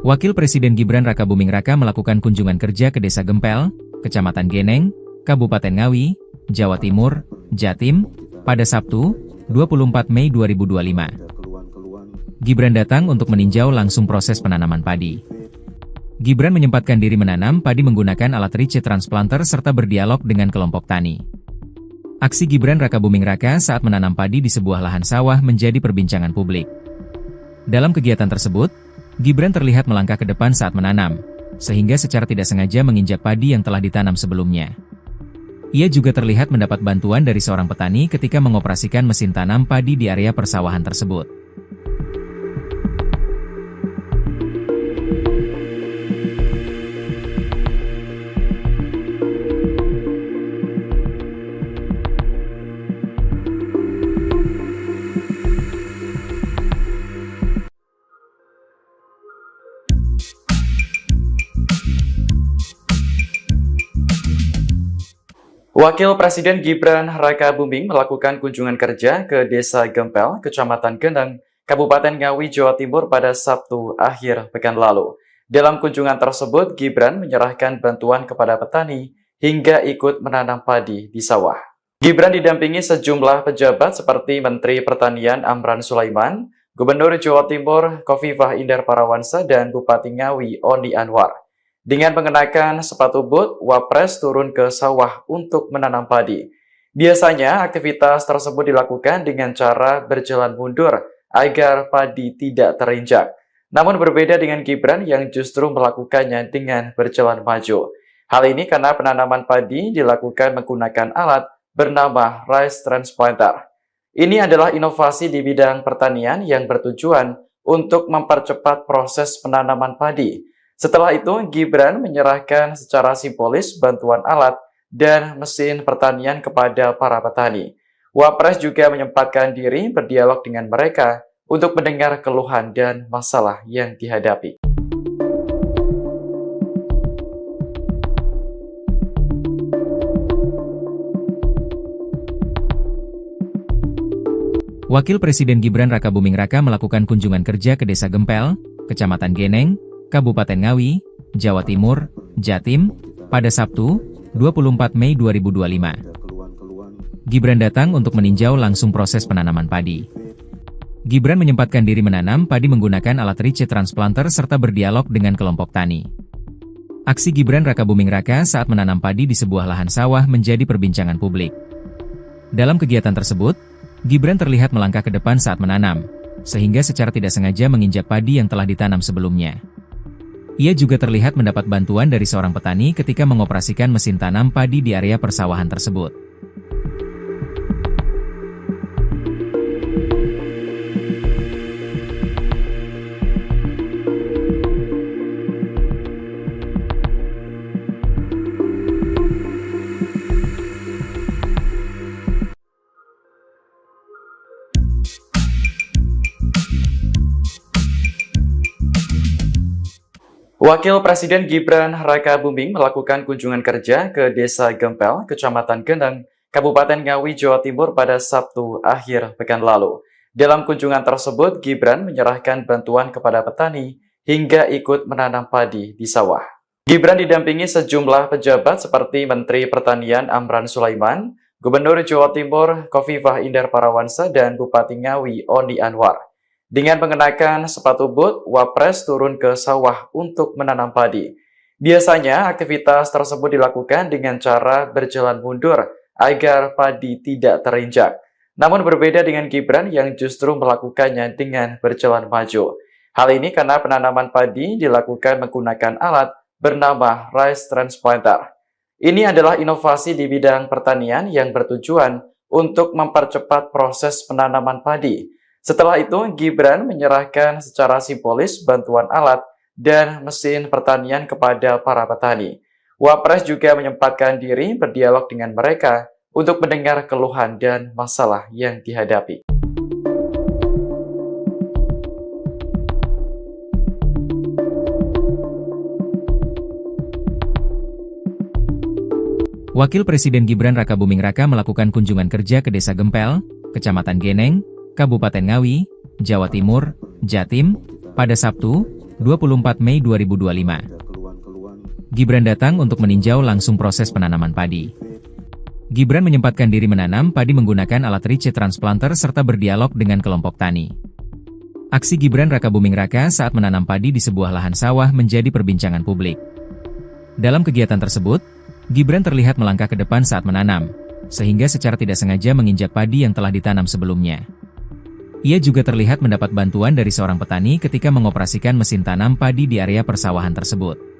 Wakil Presiden Gibran Rakabuming Raka melakukan kunjungan kerja ke Desa Gempel, Kecamatan Geneng, Kabupaten Ngawi, Jawa Timur, Jatim, pada Sabtu, 24 Mei 2025. Gibran datang untuk meninjau langsung proses penanaman padi. Gibran menyempatkan diri menanam padi menggunakan alat rice transplanter serta berdialog dengan kelompok tani. Aksi Gibran Rakabuming Raka saat menanam padi di sebuah lahan sawah menjadi perbincangan publik. Dalam kegiatan tersebut, Gibran terlihat melangkah ke depan saat menanam, sehingga secara tidak sengaja menginjak padi yang telah ditanam sebelumnya. Ia juga terlihat mendapat bantuan dari seorang petani ketika mengoperasikan mesin tanam padi di area persawahan tersebut. Wakil Presiden Gibran Rakabuming melakukan kunjungan kerja ke Desa Gempel, Kecamatan Geneng, Kabupaten Ngawi, Jawa Timur pada Sabtu akhir pekan lalu. Dalam kunjungan tersebut, Gibran menyerahkan bantuan kepada petani hingga ikut menanam padi di sawah. Gibran didampingi sejumlah pejabat seperti Menteri Pertanian Amran Sulaiman, Gubernur Jawa Timur Khofifah Indar Parawansa, dan Bupati Ngawi Oni Anwar. Dengan mengenakan sepatu boot, Wapres turun ke sawah untuk menanam padi. Biasanya aktivitas tersebut dilakukan dengan cara berjalan mundur agar padi tidak terinjak. Namun berbeda dengan Gibran yang justru melakukannya dengan berjalan maju. Hal ini karena penanaman padi dilakukan menggunakan alat bernama rice transplanter. Ini adalah inovasi di bidang pertanian yang bertujuan untuk mempercepat proses penanaman padi. Setelah itu, Gibran menyerahkan secara simbolis bantuan alat dan mesin pertanian kepada para petani. Wapres juga menyempatkan diri berdialog dengan mereka untuk mendengar keluhan dan masalah yang dihadapi. Wakil Presiden Gibran Rakabuming Raka melakukan kunjungan kerja ke Desa Gempel, Kecamatan Geneng, Kabupaten Ngawi, Jawa Timur, Jatim, pada Sabtu, 24 Mei 2025. Gibran datang untuk meninjau langsung proses penanaman padi. Gibran menyempatkan diri menanam padi menggunakan alat rice transplanter serta berdialog dengan kelompok tani. Aksi Gibran Rakabuming Raka saat menanam padi di sebuah lahan sawah menjadi perbincangan publik. Dalam kegiatan tersebut, Gibran terlihat melangkah ke depan saat menanam, sehingga secara tidak sengaja menginjak padi yang telah ditanam sebelumnya. Ia juga terlihat mendapat bantuan dari seorang petani ketika mengoperasikan mesin tanam padi di area persawahan tersebut. Wakil Presiden Gibran Rakabuming melakukan kunjungan kerja ke Desa Gempel, Kecamatan Geneng, Kabupaten Ngawi, Jawa Timur pada Sabtu akhir pekan lalu. Dalam kunjungan tersebut, Gibran menyerahkan bantuan kepada petani hingga ikut menanam padi di sawah. Gibran didampingi sejumlah pejabat seperti Menteri Pertanian Amran Sulaiman, Gubernur Jawa Timur Khofifah Indar Parawansa, dan Bupati Ngawi Oni Anwar. Dengan mengenakan sepatu boot, Wapres turun ke sawah untuk menanam padi. Biasanya aktivitas tersebut dilakukan dengan cara berjalan mundur agar padi tidak terinjak. Namun berbeda dengan Gibran yang justru melakukannya dengan berjalan maju. Hal ini karena penanaman padi dilakukan menggunakan alat bernama rice transplanter. Ini adalah inovasi di bidang pertanian yang bertujuan untuk mempercepat proses penanaman padi. Setelah itu, Gibran menyerahkan secara simbolis bantuan alat dan mesin pertanian kepada para petani. Wapres juga menyempatkan diri berdialog dengan mereka untuk mendengar keluhan dan masalah yang dihadapi. Wakil Presiden Gibran Rakabuming Raka melakukan kunjungan kerja ke Desa Gempel, Kecamatan Geneng, Kabupaten Ngawi, Jawa Timur, Jatim, pada Sabtu, 24 Mei 2025. Gibran datang untuk meninjau langsung proses penanaman padi. Gibran menyempatkan diri menanam padi menggunakan alat rice transplanter serta berdialog dengan kelompok tani. Aksi Gibran Rakabuming Raka saat menanam padi di sebuah lahan sawah menjadi perbincangan publik. Dalam kegiatan tersebut, Gibran terlihat melangkah ke depan saat menanam, sehingga secara tidak sengaja menginjak padi yang telah ditanam sebelumnya. Ia juga terlihat mendapat bantuan dari seorang petani ketika mengoperasikan mesin tanam padi di area persawahan tersebut.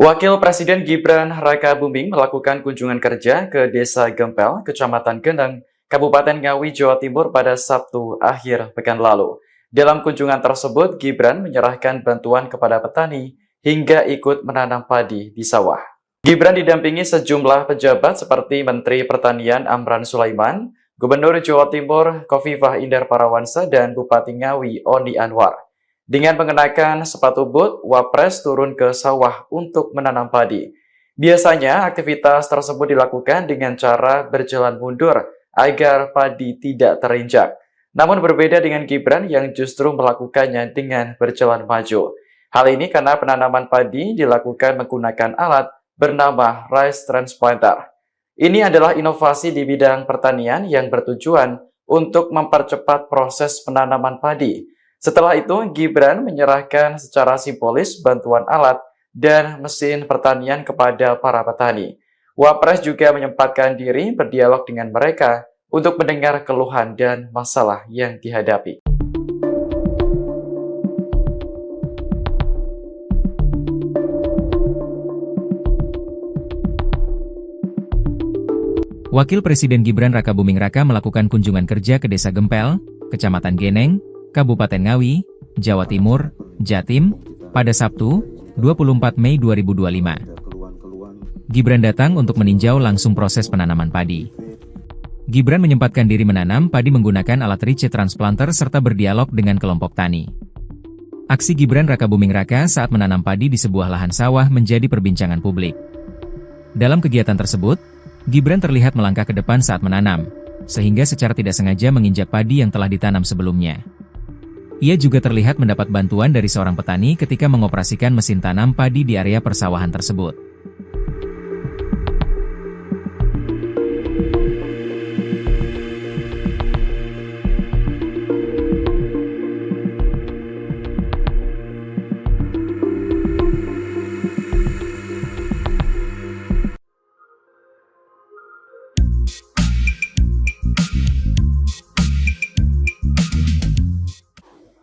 Wakil Presiden Gibran Rakabuming melakukan kunjungan kerja ke Desa Gempel, Kecamatan Gendeng, Kabupaten Ngawi, Jawa Timur pada Sabtu akhir pekan lalu. Dalam kunjungan tersebut, Gibran menyerahkan bantuan kepada petani hingga ikut menanam padi di sawah. Gibran didampingi sejumlah pejabat seperti Menteri Pertanian Amran Sulaiman, Gubernur Jawa Timur Khofifah Indar Parawansa, dan Bupati Ngawi Oni Anwar. Dengan mengenakan sepatu boot, Wapres turun ke sawah untuk menanam padi. Biasanya aktivitas tersebut dilakukan dengan cara berjalan mundur agar padi tidak terinjak. Namun berbeda dengan Gibran yang justru melakukannya dengan berjalan maju. Hal ini karena penanaman padi dilakukan menggunakan alat bernama rice transplanter. Ini adalah inovasi di bidang pertanian yang bertujuan untuk mempercepat proses penanaman padi. Setelah itu, Gibran menyerahkan secara simbolis bantuan alat dan mesin pertanian kepada para petani. Wapres juga menyempatkan diri berdialog dengan mereka untuk mendengar keluhan dan masalah yang dihadapi. Wakil Presiden Gibran Rakabuming Raka melakukan kunjungan kerja ke Desa Gempel, Kecamatan Geneng, Kabupaten Ngawi, Jawa Timur, Jatim, pada Sabtu, 24 Mei 2025. Gibran datang untuk meninjau langsung proses penanaman padi. Gibran menyempatkan diri menanam padi menggunakan alat rice transplanter serta berdialog dengan kelompok tani. Aksi Gibran Rakabuming Raka saat menanam padi di sebuah lahan sawah menjadi perbincangan publik. Dalam kegiatan tersebut, Gibran terlihat melangkah ke depan saat menanam, sehingga secara tidak sengaja menginjak padi yang telah ditanam sebelumnya. Ia juga terlihat mendapat bantuan dari seorang petani ketika mengoperasikan mesin tanam padi di area persawahan tersebut.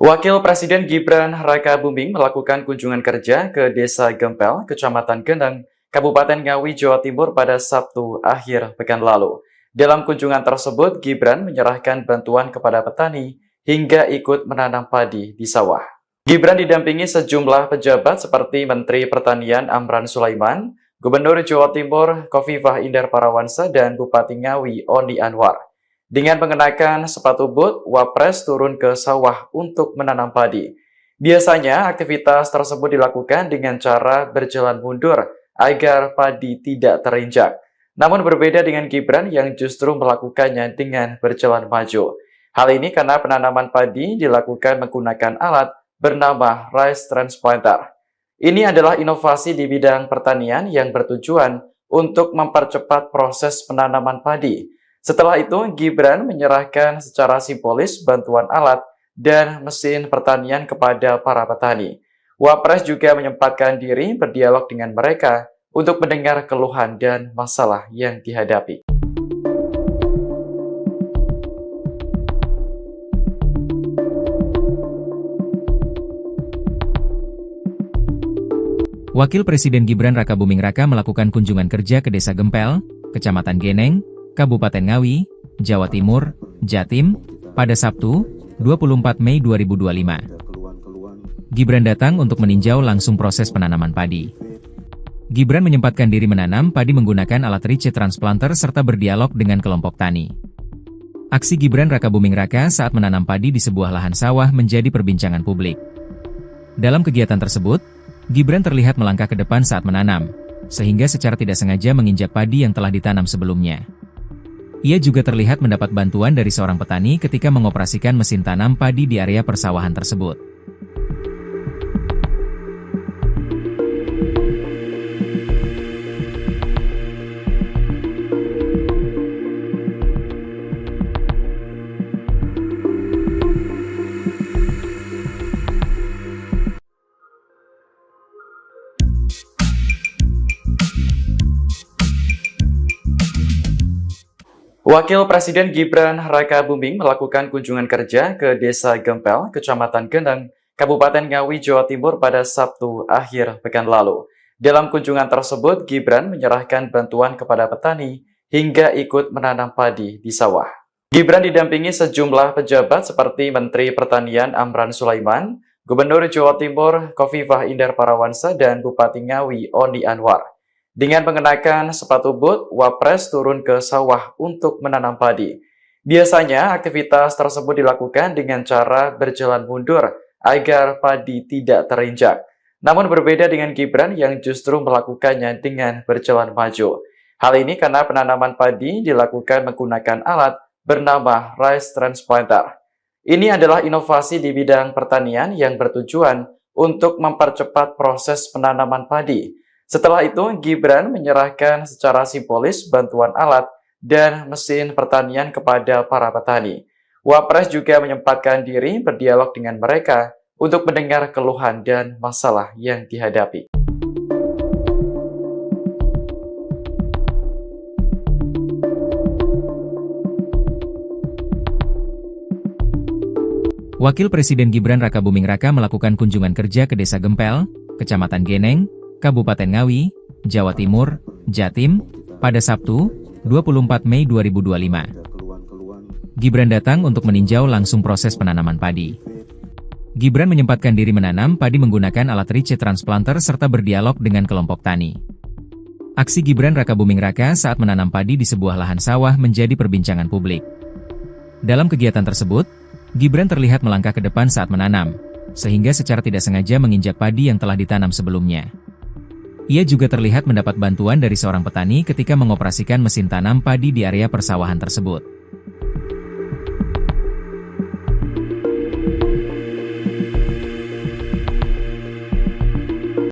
Wakil Presiden Gibran Rakabuming melakukan kunjungan kerja ke Desa Gempel, Kecamatan Gendeng, Kabupaten Ngawi, Jawa Timur pada Sabtu akhir pekan lalu. Dalam kunjungan tersebut, Gibran menyerahkan bantuan kepada petani hingga ikut menanam padi di sawah. Gibran didampingi sejumlah pejabat seperti Menteri Pertanian Amran Sulaiman, Gubernur Jawa Timur Khofifah Indar Parawansa, dan Bupati Ngawi Oni Anwar. Dengan mengenakan sepatu boot, Wapres turun ke sawah untuk menanam padi. Biasanya aktivitas tersebut dilakukan dengan cara berjalan mundur agar padi tidak terinjak. Namun berbeda dengan Gibran yang justru melakukannya dengan berjalan maju. Hal ini karena penanaman padi dilakukan menggunakan alat bernama rice transplanter. Ini adalah inovasi di bidang pertanian yang bertujuan untuk mempercepat proses penanaman padi. Setelah itu, Gibran menyerahkan secara simbolis bantuan alat dan mesin pertanian kepada para petani. Wapres juga menyempatkan diri berdialog dengan mereka untuk mendengar keluhan dan masalah yang dihadapi. Wakil Presiden Gibran Rakabuming Raka melakukan kunjungan kerja ke Desa Gempel, Kecamatan Geneng, Kabupaten Ngawi, Jawa Timur, Jatim, pada Sabtu, 24 Mei 2025. Gibran datang untuk meninjau langsung proses penanaman padi. Gibran menyempatkan diri menanam padi menggunakan alat rice transplanter serta berdialog dengan kelompok tani. Aksi Gibran Rakabuming Raka saat menanam padi di sebuah lahan sawah menjadi perbincangan publik. Dalam kegiatan tersebut, Gibran terlihat melangkah ke depan saat menanam, sehingga secara tidak sengaja menginjak padi yang telah ditanam sebelumnya. Ia juga terlihat mendapat bantuan dari seorang petani ketika mengoperasikan mesin tanam padi di area persawahan tersebut. Wakil Presiden Gibran Rakabuming melakukan kunjungan kerja ke Desa Gempel, Kecamatan Gendeng, Kabupaten Ngawi, Jawa Timur pada Sabtu akhir pekan lalu. Dalam kunjungan tersebut, Gibran menyerahkan bantuan kepada petani hingga ikut menanam padi di sawah. Gibran didampingi sejumlah pejabat seperti Menteri Pertanian Amran Sulaiman, Gubernur Jawa Timur Khofifah Indar Parawansa, dan Bupati Ngawi Oni Anwar. Dengan mengenakan sepatu boot, Wapres turun ke sawah untuk menanam padi. Biasanya aktivitas tersebut dilakukan dengan cara berjalan mundur agar padi tidak terinjak. Namun berbeda dengan Gibran yang justru melakukannya dengan berjalan maju. Hal ini karena penanaman padi dilakukan menggunakan alat bernama rice transplanter. Ini adalah inovasi di bidang pertanian yang bertujuan untuk mempercepat proses penanaman padi. Setelah itu, Gibran menyerahkan secara simbolis bantuan alat dan mesin pertanian kepada para petani. Wapres juga menyempatkan diri berdialog dengan mereka untuk mendengar keluhan dan masalah yang dihadapi. Wakil Presiden Gibran Rakabuming Raka melakukan kunjungan kerja ke Desa Gempel, Kecamatan Geneng, Kabupaten Ngawi, Jawa Timur, Jatim, pada Sabtu, 24 Mei 2025. Gibran datang untuk meninjau langsung proses penanaman padi. Gibran menyempatkan diri menanam padi menggunakan alat rice transplanter serta berdialog dengan kelompok tani. Aksi Gibran Rakabuming Raka saat menanam padi di sebuah lahan sawah menjadi perbincangan publik. Dalam kegiatan tersebut, Gibran terlihat melangkah ke depan saat menanam, sehingga secara tidak sengaja menginjak padi yang telah ditanam sebelumnya. Ia juga terlihat mendapat bantuan dari seorang petani ketika mengoperasikan mesin tanam padi di area persawahan tersebut.